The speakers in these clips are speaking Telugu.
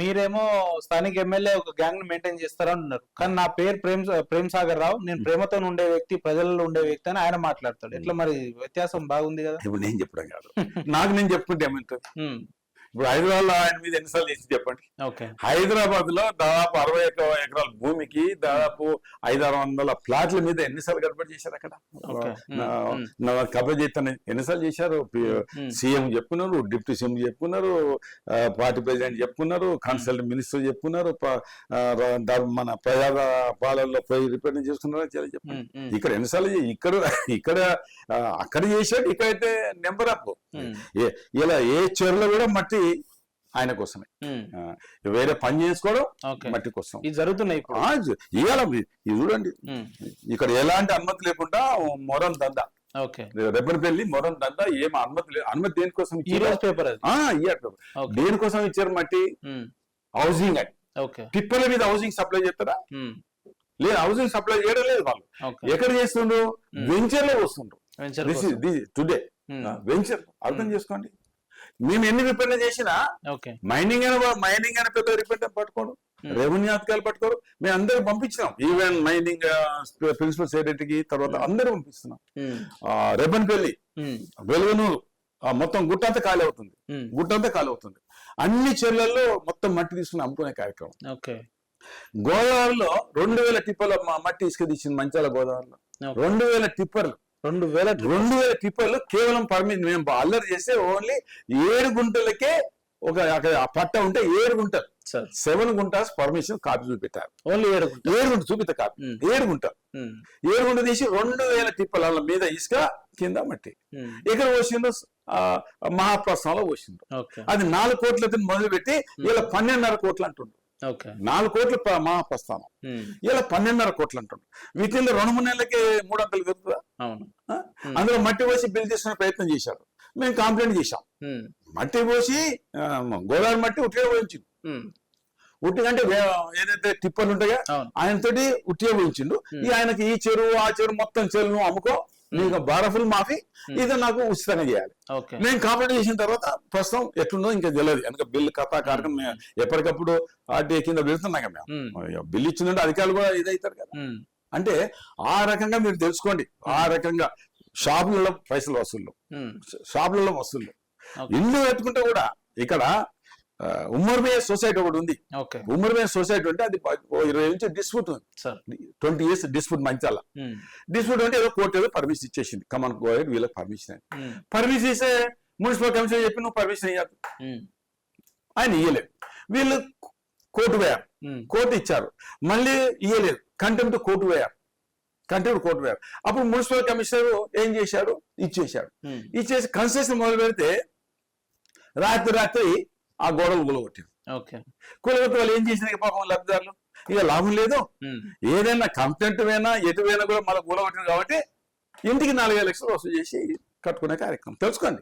మీరేమో స్థానిక ఎమ్మెల్యే ఒక గ్యాంగ్ ని మెయింటైన్ చేస్తారని ఉన్నారు, కానీ నా పేరు ప్రేమ్ సాగర్ రావు, నేను ప్రేమతో ఉండే వ్యక్తి, ప్రజల్లో ఉండే వ్యక్తి అని ఆయన మాట్లాడతాడు. ఎట్లా మరి వ్యత్యాసం బాగుంది కదా. ఇప్పుడు నేను చెప్పడం కాదు, నాకు నేను చెప్పుకుంటే ఏమంటుంది. ఇప్పుడు హైదరాబాద్ లో ఆయన మీద ఎన్నిసార్లు చేసి చెప్పండి. హైదరాబాద్ లో దాదాపు 60 ఎకరాల భూమికి దాదాపు 500-600 ప్లాట్ల మీద ఎన్నిసార్లు గడపడి చేశారు. అక్కడ కబ్జా చేస్తాను ఎన్నిసార్లు చేశారు. సీఎం చెప్పుకున్నారు, డిప్యూటీ సీఎం చెప్పుకున్నారు, పార్టీ ప్రెసిడెంట్ చెప్పుకున్నారు, కన్సల్ట్ మినిస్టర్ చెప్పుకున్నారు, మన ప్రజా పాలనలో పోయి రిప్రజెంట్ చేసుకున్నారు. చెప్పండి ఇక్కడ ఎన్నిసార్లు ఇక్కడ అక్కడ చేశాడు, ఇక్కడైతే నెంబర్ అప్. ఇలా ఏ చెరువులో కూడా మట్టి ఆయన కోసమే, వేరే పని చేసుకోవడం మట్టి కోసం ఇది జరుగుతున్నాయి. ఇవాళ ఇది చూడండి, ఇక్కడ ఎలాంటి అనుమతి లేకుండా మొరం దందా, రెబ్బనపల్లి మొరం దందా, ఏం అనుమతి లేదు. అనుమతి దేనికోసం ఇచ్చారు, దేనికోసం ఇచ్చారు మట్టి? హౌసింగ్ అని. టిప్పర్ల మీద హౌసింగ్ సప్లై చేస్తారా? లేదు, హౌసింగ్ సప్లై చేయడం లేదు. వాళ్ళు ఎక్కడ చేస్తుండ్రు? వెంచర్ లో వస్తుండ్రు. టుడే వెంచర్ అర్థం చేసుకోండి. మేము ఎన్ని రిపెండ్ చేసినా మైనింగ్ అయిన పెద్ద రిపెండ్ పట్టుకోడు, రెవెన్యూ అధికారులు పట్టుకోరు. మేము అందరికి పంపించినాం, ఈవెన్ మైనింగ్ ప్రిన్సిపల్ సెక్రటరీకి, తర్వాత అందరూ పంపిస్తున్నాం. రెబ్బన్పల్లి, వెలుగునూరు మొత్తం గుట్టంతా ఖాళీ అవుతుంది. అన్ని చెర్లల్లో మొత్తం మట్టి తీసుకుని అమ్ముకునే కార్యక్రమం. గోదావరిలో 2000 టిప్పర్ల మట్టి ఇసుక తీసింది. మంచాల గోదావరిలో 2000 టిప్పర్లు, 2000 టిప్పర్లు కేవలం పర్మిషన్. మేము అల్లరి చేస్తే ఓన్లీ 7 గుంటలకే ఒక పట్ట ఉంటే 7 గుంటలు, 7 గుంటాస్ పర్మిషన్ కాపీ చూపెట్టారు. ఓన్లీ 7 గుంట చూపిత కాపీ, 7 గుంట తీసి 2000 టిప్పర్ల మీద ఇసుక, కింద మట్టి. ఇక్కడ పోసిండ్రు మహాప్రస్థానంలో పోసిండ్రు. అది 4 కోట్లతో మొదలుపెట్టి ఇలా 12.5 కోట్లు అంటుండ్రు. 4 కోట్ల మహాప్రస్థానం, ఇలా 12.5 కోట్లు అంటుండ్రు. వీటిల్లో 2-3 నెలలకి 3 అంకలు దొరుకుతుందా? అందులో మట్టి పోసి బిల్ తీసుకునే ప్రయత్నం చేశారు. మేము కంప్లైంట్ చేశాం. మట్టి పోసి గోదావరి మట్టి ఉట్టిగా పోయించిండు. ఉట్టిగంటే ఏదైతే టిప్పర్లు ఉంటాయో ఆయనతోటి ఉట్టిగా పోయించిండు. ఆయనకి ఈ చెరువు ఆ చెరువు మొత్తం చెరువును అమ్ముకో, నీకు బారఫుల్ మాఫీ, ఇది నాకు ఉచితంగా చేయాలి. మేము కంప్లైంట్ చేసిన తర్వాత ప్రస్తుతం ఎట్లుందో ఇంకా తెలియదు. వెనక బిల్లు కథా కార్యక్రమం ఎప్పటికప్పుడు ఆర్టీ కింద పెడుతున్నాం కదా. మేము బిల్లు ఇచ్చిందంటే అధికారులు కూడా ఇదవుతారు కదా. అంటే ఆ రకంగా మీరు తెలుసుకోండి. ఆ రకంగా షాపులలో పైసలు వసూళ్ళు, ఇల్లు పెట్టుకుంటే కూడా ఇక్కడ ఉమ్మర్మే సొసైటీ ఒకటి ఉంది. ఉమ్మర్మే సొసైటీ అంటే అది 20 నుంచి డిస్ప్యూట్ ఉంది, 20 years డిస్ప్యూట్. మంచాల డిస్ప్యూట్ అంటే ఏదో కోర్టు ఏదో పర్మిషన్ ఇచ్చేసింది, కమన్ గోయర్ వీళ్ళకి పర్మిషన్ అని. పర్మిషన్ ఇస్తే మున్సిపల్ కమిషనర్ చెప్పి నువ్వు పర్మిషన్ ఇయ్యదు, ఆయన ఇయ్యలేదు. వీళ్ళు కోర్టు పోయారు, కోర్టు ఇచ్చారు, మళ్ళీ ఇయ్యలేదు, కంటెంప్ట్ కోర్టు పోయారు. అప్పుడు మున్సిపల్ కమిషనర్ ఏం చేశాడు? ఇచ్చేసి కన్సెషన్ మొదలు పెడితే రాత్రి ఆ గోడలు కూలగొట్టి వాళ్ళు ఏం చేసిన పాపం లబ్ధిదారులు ఇక లాభం లేదు. ఏదైనా కంప్లైంట్ పోయినా ఎటు పోయినా కూడా మళ్ళీ కూలగొట్టింది కాబట్టి ఇంటికి 4,000 లక్షలు వసూలు చేసి కట్టుకునే కార్యక్రమం. తెలుసుకోండి,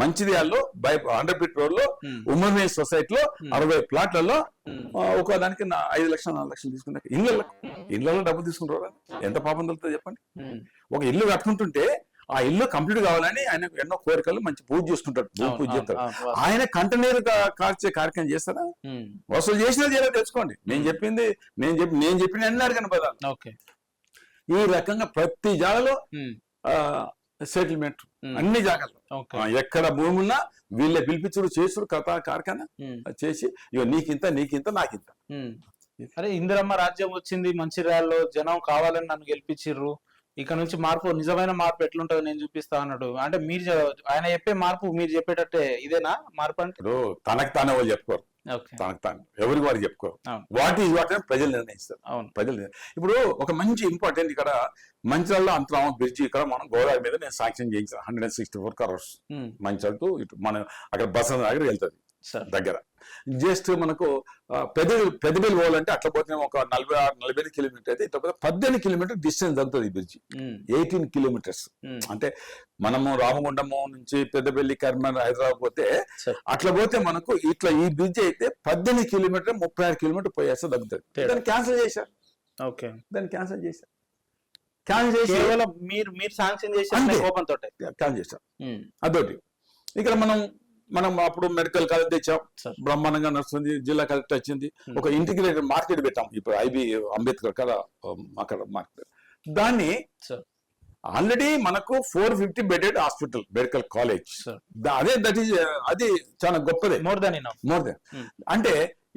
మంచిర్యాలలో 100 feet రోడ్ లో ఉమ్మర్మే సొసైటీలో 60 ప్లాట్లలో ఒక దానికి 5 లక్షలు 4 లక్షలు తీసుకున్నా. ఇళ్లలో డబ్బు తీసుకుంటారు, ఎంత పాపం తెలుస్తుంది చెప్పండి. ఒక ఇల్లు కట్టుకుంటుంటే ఆ ఇల్లు కంప్లీట్ కావాలని ఆయన ఎన్నో కోరికలు, మంచి పూజ చేసుకుంటాడు, పూజ చేస్తాడు. ఆయన కంటనీరు కార్చే కార్యక్రమం చేస్తారా? వసూలు చేసినా చేయాలో తెలుసుకోండి. నేను చెప్పిన అన్ని అడిగిన పదాలు. ఈ రకంగా ప్రతి జాగాలో సెటిల్మెంట్, అన్ని జాగాల్లో ఎక్కడ భూమి ఉన్నా వీళ్ళే పిలిపించుడు చేసుడు కథా కార్ఖానా చేసి ఇక నీకింత నాకింత. అరే ఇందిరమ్మ రాజ్యం వచ్చింది మంచిర్యాలలో, జనం కావాలని నన్ను గెలిపించిర్రు, ఇక నుంచి మార్పు, నిజమైన మార్పు ఎట్లుంటది నేను చూపిస్తా అన్నాడు. అంటే మీరు ఆయన చెప్పే మార్పు మీరు చెప్పేటట్టే ఇదేనా మార్పు? అంటే తనకు తానే వాళ్ళు చెప్పుకోరు, ఎవరికి వారు చెప్పుకోరు. వాట్ ఈజ్ వాట్ అని ప్రజలు నిర్ణయిస్తారు. ఇప్పుడు ఒక మంచి ఇంపార్టెంట్ ఇక్కడ మంచిర్యాలలో అంతరామ బ్రిడ్జి, ఇక్కడ మనం గోదావరి మీద నేను శాంక్షన్ చేయించాను 164 crores. మంచిర్యాల టు ఇటు మన అక్కడ బస్ దగ్గర వెళ్తుంది దగ్గర. జస్ట్ మనకు పెద్దబెల్లి పోవాలంటే అట్లా పోతే ఒక 45 కిలోమీటర్ అయితే, ఇట్లా 18 కిలోమీటర్ డిస్టెన్స్ అంతుంది ఈ బ్రిడ్జి. 18 kilometers అంటే మనము రామగుండము నుంచి పెద్దబెల్లి, కరీంనగర్, హైదరాబాద్ పోతే అట్లా పోతే మనకు ఇట్లా ఈ బ్రిడ్జ్ అయితే 18 కిలోమీటర్ 36 కిలోమీటర్ పోయేస్తే తగ్గుతుంది. దాన్ని క్యాన్సిల్ చేశారు. మీరు శాంక్షన్ చేశారు, అదొకటి. ఇక్కడ మనం మనం అప్పుడు మెడికల్ కాలేజ్ తెచ్చాం, సార్. బ్రహ్మాండంగా నడుస్తుంది. జిల్లా కలెక్టర్ వచ్చింది, ఒక ఇంటిగ్రేటెడ్ మార్కెట్ పెట్టాం. ఇప్పుడు ఐబి అంబేద్కర్ కదా అక్కడ మార్కెట్. దాన్ని సార్ ఆల్రెడీ మనకు 450 bedded hospital medical college, sir అదే దట్ ఈజ్ అది చాలా గొప్పదే. More than enough. More than అంటే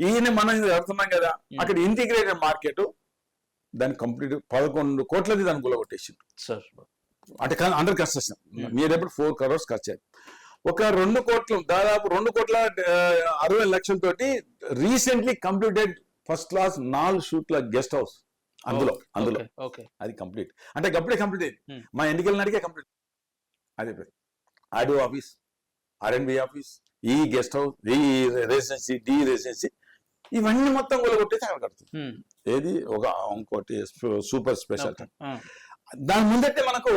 ఈయన మనం కడుతున్నాం కదా, అక్కడ ఇంటిగ్రేటెడ్ మార్కెట్ దాని కంప్లీట్ 11 కోట్లది దాన్ని గులగొట్టేసింది సార్. అంటే అండర్ కన్స్ట్రక్షన్. మీరు ఎప్పుడు 4 crores ఖర్చు అయ్యింది. ఒక 2 కోట్లు, దాదాపు 2,60,00,000 తోటి రీసెంట్లీ కంప్లీటెడ్ ఫస్ట్ క్లాస్ 4 షూట్ల గెస్ట్ హౌస్ అందులో ఓకే అది కంప్లీట్. అంటే అప్పుడే కంప్లీట్ అయింది. మా ఎన్నికల నాటికే కంప్లీట్. అదే ఆడియో ఆఫీస్, R&B ఆఫీస్, ఈ గెస్ట్ హౌస్, ఈ రెసిడెన్సీ, డి రెసిడెన్సీ, ఇవన్నీ మొత్తం కొలగొట్టేసి అక్కడ కడుతుంది. ఏది ఒక ఇంకోటి సూపర్ స్పెషాలిటీ. దాని ముందటే మనకు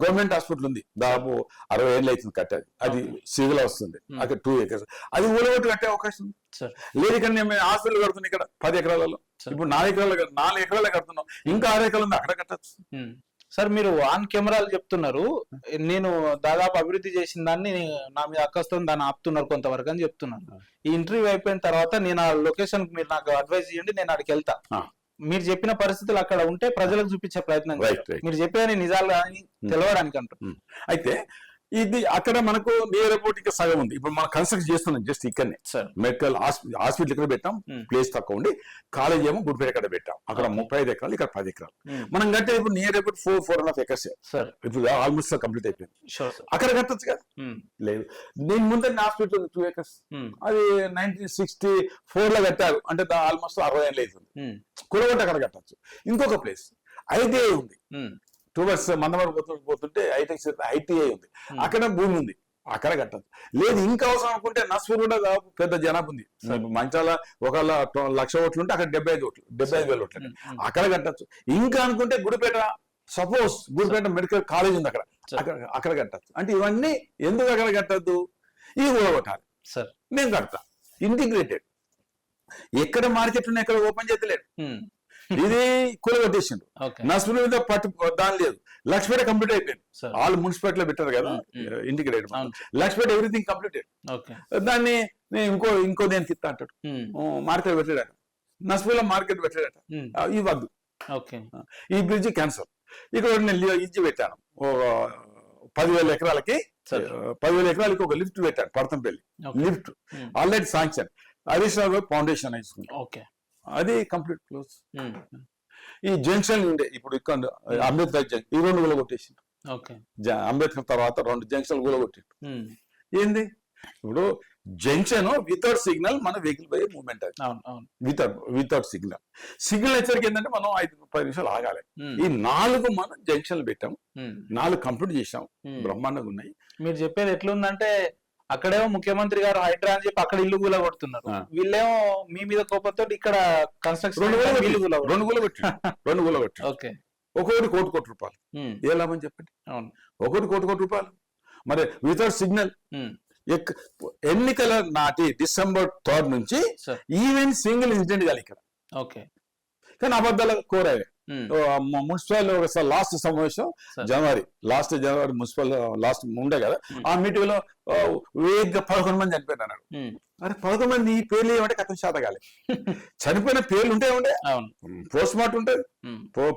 గవర్నమెంట్ హాస్పిటల్ ఉంది, దాదాపు 60 ఏళ్ళు అవుతుంది కట్టేది. అది సివిల్ వస్తుంది, అక్కడ 2 acres. అది ఊలగొట్టు కట్టే అవకాశం ఉంది. లేదు ఇక్కడ మేము హాస్పిటల్ కడుతున్నాం ఇక్కడ 10 ఎకరాలలో. ఇప్పుడు 4 ఎకరాలు కడుతున్నాం, ఇంకా 6 ఎకరాలు ఉంది, అక్కడ కట్టచ్చు. సార్ మీరు ఆన్ కెమెరాలు చెప్తున్నారు, నేను దాదాపు అభివృద్ధి చేసిన దాన్ని నా మీద అక్కస్తుంది దాన్ని ఆపుతున్నారు కొంతవరకు అని చెప్తున్నాను. ఈ ఇంటర్వ్యూ అయిపోయిన తర్వాత నేను ఆ లొకేషన్ మీరు నాకు అడ్వైజ్ చేయండి, నేను అక్కడికి వెళ్తా. మీరు చెప్పిన పరిస్థితులు అక్కడ ఉంటే ప్రజలకు చూపించే ప్రయత్నం మీరు చెప్పేది నిజాలు అని తెలవడానికి అంటారు. అయితే ఇది అక్కడ మనకు నియర్ అబౌట్ ఇంకా సగం ఉంది. ఇప్పుడు మనం కన్స్ట్రక్ట్ చేస్తున్నాం జస్ట్ ఇక్కడనే. మెడికల్ హాస్పిటల్ ఇక్కడ పెట్టాం, ప్లేస్ తక్కువ ఉండి. కాలేజ్ ఏమో గుడిపేట ఇక్కడ పెట్టాం, అక్కడ 35 ఎకరాలు, ఇక్కడ 10 ఎకరాలు. మనం కట్టే ఇప్పుడు నియర్ అబౌట్ 4.5 acres. ఇప్పుడు ఆల్మోస్ట్ కంప్లీట్ అయిపోయింది. అక్కడ కట్టచ్చు కదా. లేదు, నేను ముందే హాస్పిటల్ 2 acres, అది 1964 లో కట్టారు, అంటే ఆల్మోస్ట్ 60 ఏళ్ళు అవుతుంది. కులగొట్టి అక్కడ కట్టచ్చు. ఇంకొక ప్లేస్ ఐటీఐ ఉంది, టువర్డ్స్ మందమరి పోతుంటే ఐటీఐ ఉంది, అక్కడ భూమి ఉంది, అక్కడ కట్టచ్చు. లేదు ఇంకా అవసరం అనుకుంటే నస్పూర్ కూడా పెద్ద జనాభా ఉంది. మంచాల 1,00,000 ఓట్లు ఉంటే అక్కడ 75,000 ఓట్లు, అక్కడ కట్టచ్చు. ఇంకా అనుకుంటే Gudipeta, suppose Gudipeta medical college ఉంది, అక్కడ కట్టచ్చు. అంటే ఇవన్నీ ఎందుకు అక్కడ కట్టద్దు, ఇది కూడా కొట్టాలి. నేను కడతా ఇంటిగ్రేటెడ్. ఎక్కడ మార్కెట్ ఉన్నాయి, ఎక్కడ ఓపెన్ చేతలేడు. ఇది కూలగొట్టేసిండు. నస్పూర్ మీద దాని లేదు. లక్ష్మీపేట కంప్లీట్ అయిపోయింది. ఆల్ మున్సిపాలిటీలో పెట్టారు కదా ఇంటిగ్రేటెడ్. Lakshmipeta everything completed. దాన్ని ఇంకో దేని తిత్తా అంటాడు, మార్కెట్ పెట్టాడట. నస్పూర్లో మార్కెట్ పెట్టాడట, ఇది వద్దు, ఈ బ్రిడ్జ్ క్యాన్సర్. ఇక్కడ నేను ఇచ్చి పెట్టాను 10,000 ఎకరాలకి. 10,000 ఎకరాలకి ఒక లిఫ్ట్ పెట్టాను, Padathampalli lift already sanction. Additional foundation వేసుకున్నాను, అది కంప్లీట్ క్లోజ్. ఈ జంక్షన్ ఉండే ఇప్పుడు ఇక్కడ అంబేద్కర్ జంక్షన్, ఈ 2 గులగొట్టేసిండు. అంబేద్కర్ తర్వాత 2 జంక్షన్లు గులగొట్టిండు. ఏంది ఇప్పుడు జంక్షన్ వితౌట్ సిగ్నల్ మన వెహికల్ పోయే మూవ్మెంట్, అది వితౌట్ సిగ్నల్. సిగ్నల్ వచ్చరికి ఏంటంటే మనం 5-10 నిమిషాలు ఆగాలి. ఈ 4 మనం జంక్షన్లు పెట్టాం, 4 కంప్లీట్ చేసాం, బ్రహ్మాండంగా ఉన్నాయి. మీరు చెప్పేది ఎట్లుందంటే అక్కడేమో ముఖ్యమంత్రి గారు హైడ్రా అని చెప్పి అక్కడ ఇల్లు కూల కొడుతున్నారు, వీళ్ళేమో మీ మీద కోపంతో ఇక్కడ కన్స్ట్రక్షన్ 2 గులగొట్టి ఒక్కొక్కటి కోటి రూపాయలు. ఏ లాభం చెప్పండి, ఒకటి కోటి రూపాయలు. మరి వితౌట్ సిగ్నల్ ఎన్నికల నాటి December 3rd నుంచి ఈవెన్ సింగిల్ ఇన్సిడెంట్ కాదు ఇక్కడ. కానీ అబద్ధాల కోరాయి. మున్సిపల్ ఒకసారి లాస్ట్ సమావేశం జనవరి మున్సిపల్ లాస్ట్ ఉండే కదా, ఆ మీటింగ్ లో వేగంగా 11 మంది చనిపోయిన అన్నాడు. అరే 11 మంది ఈ పేర్లు ఏమంటే కథం శాతగాలి. చనిపోయిన పేర్లు ఉంటే పోస్ట్ మార్టం ఉంటుంది,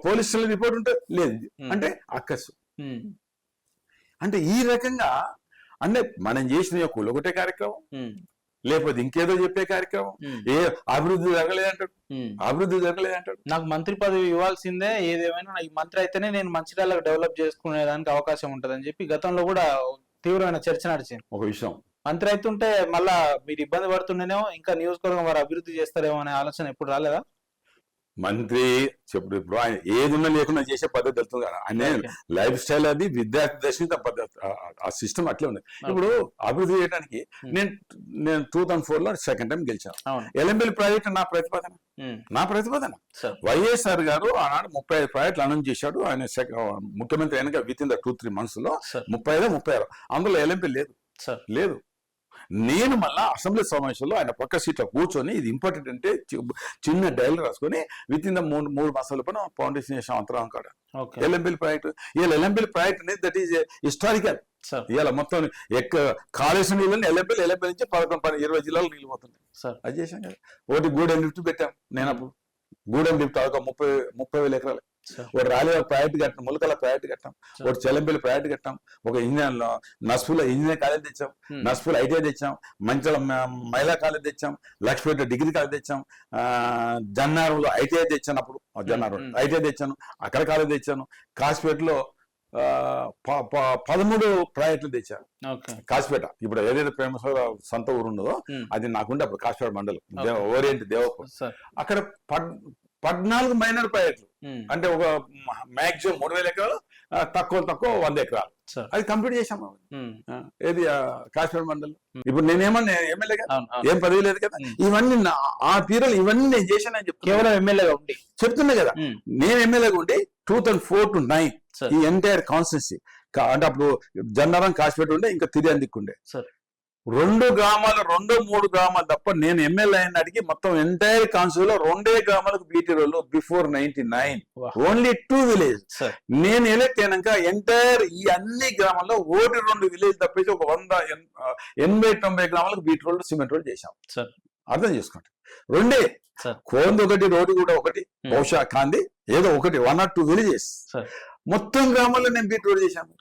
పోలీస్ స్టేషన్ రిపోర్ట్ ఉంటుంది, లేదు అంటే అక్కసు. అంటే ఈ రకంగా అంటే మనం చేసిన కూలగొట్టే కార్యక్రమం, లేకపోతే ఇంకేదో చెప్పే కార్యక్రమం, ఏ అభివృద్ధి జరగలేదంటాడు. నాకు మంత్రి పదవి ఇవ్వాల్సిందే, ఏదేమైనా ఈ మంత్రి అయితేనే నేను మంచిర్యాలకు డెవలప్ చేసుకునేదానికి అవకాశం ఉంటదని చెప్పి గతంలో కూడా తీవ్రమైన చర్చ నడిచింది. ఒక విషయం, మంత్రి అవుతుంటే మళ్ళా మీరు ఇబ్బంది పడుతుండేనేమో, ఇంకా నియోజకవర్గం వారు అభివృద్ధి చేస్తారేమో అనే ఆలోచన ఎప్పుడు రాలేదా? మంత్రి చెప్పుడు ఇప్పుడు ఆయన ఏదున్నా లేకుండా చేసే పద్ధతి వెళ్తుంది. ఆయన లైఫ్ స్టైల్ అది, విద్యార్థి దశ పద్ధతి, ఆ సిస్టమ్ అట్లే ఉంది. ఇప్పుడు అభివృద్ధి చేయడానికి నేను 2004 లో సెకండ్ టైం గెలిచాను. ఎల్ఎంబిఎల్ ప్రాజెక్ట్ నా ప్రతిపాదన. వైఎస్ఆర్ గారు ఆనాడు 35 ప్రాజెక్టులు అనౌన్స్ చేశాడు. ఆయన ముఖ్యమంత్రి అయినాక విత్ ఇన్ ద 2-3 months లో 35 అందులో ఎల్ఎంబిఎల్ లేదు. నేను మళ్ళా అసెంబ్లీ సమావేశంలో ఆయన పక్క సీట్లో కూర్చొని ఇది ఇంపార్టెంట్ అంటే చిన్న డైల్ రాసుకొని విత్ ఇన్ ద 3 మాసాల పైన ఫౌండేషన్ చేసాం అంతరాం కాడ ఎల్ఎంబిఎల్ ప్రాజెక్ట్. ఎల్ఎంబిఎల్ ప్రాజెక్ట్ అనేది దట్ ఈజ్ హిస్టారికల్. సార్ ఇవాళ మొత్తం కాళేశ్వరం నీళ్ళని ఎల్లపల్లి నుంచి 11-20 జిల్లాలు నీళ్ళు పోతున్నాయి. సార్ అది చేశాం కదా. ఒకటి గూడెం లిఫ్ట్ పెట్టాం నేను అప్పుడు. గూడెం లిఫ్ట్ ఒక 30,000 ఎకరాలు. ఒకటి రాలేవ ప్రాజెక్ట్ కట్టాం, ములకల ప్రాజెక్ట్ కట్టాం, ఒకటి చెల్లంపల్లి ప్రాజెక్ట్ కట్టాం, ఒక ఇంజనీర్ నస్పూల ఇంజనీర్ కాలేజ్ తెచ్చాం, నస్పూల ఐటీఐ తెచ్చాం, మంచళ మహిళా కాలేజ్ తెచ్చాం, లక్ష్మీపేట డిగ్రీ కాలేజ్ తెచ్చాం, జన్నారంలో ఐటీఐ తెచ్చాను. అప్పుడు జన్నారం ఐటీఐ తెచ్చాను, అక్కడ కాలేజ్ తెచ్చాను. కాసిపేటలో 13 ప్రాజెక్టులు తెచ్చాను. కాసిపేట ఇప్పుడు ఏదైతే ఫేమస్ సొంత ఊరు ఉన్నదో అది నాకుండే అప్పుడు కాసిపేట మండలం ఓరియంట్ దేవపూర్. అక్కడ 14 మైనర్ ప్రాజెక్టులు, అంటే ఒక మాక్సిమం 3,000 ఎకరాలు, తక్కువ 100 ఎకరాలు. అది కంప్లీట్ చేశాము. ఏది కాశ్మీర్ మండలం. ఇప్పుడు నేనేమన్నా ఎమ్మెల్యేగా ఏం పదవి లేదు కదా. ఇవన్నీ ఆ పీరియడ్ ఇవన్నీ నేను చేశానని చెప్తాను. కేవలం ఎమ్మెల్యేగా ఉండి చెప్తున్నా కదా. నేను ఎమ్మెల్యేగా ఉండి 2004 to 2009 ఈ ఎంటైర్ కాన్స్టిట్యున్సీ, అంటే అప్పుడు జన్నారం కాశ్మీర్ ఉండే, ఇంకా తిరిగి దిక్కుండే 2 గ్రామాలు 2-3 గ్రామాలు తప్ప నేను ఎమ్మెల్యే అయినాటికి మొత్తం ఎంటైర్ కాన్స్టిట్యూన్సీలో 2 గ్రామాలకు బీటీ రోడ్లు బిఫోర్ 99 ఓన్లీ 2 విలేజ్. నేను ఎలక్ట్ అయినాక ఎంటైర్ ఈ అన్ని గ్రామాల్లో 1-2 విలేజ్ తప్పేసి ఒక 180-90 గ్రామాలకు బీటీ రోడ్లు సిమెంట్ రోడ్లు చేశాం. అర్థం చేసుకోండి. 2 కోంది ఒకటి, రోడ్డు కూడా ఒకటి, బహుశా కాంది ఏదో ఒకటి 1 or 2 విలేజెస్. మొత్తం గ్రామాల్లో నేను బీట్ రోడ్ చేశాను.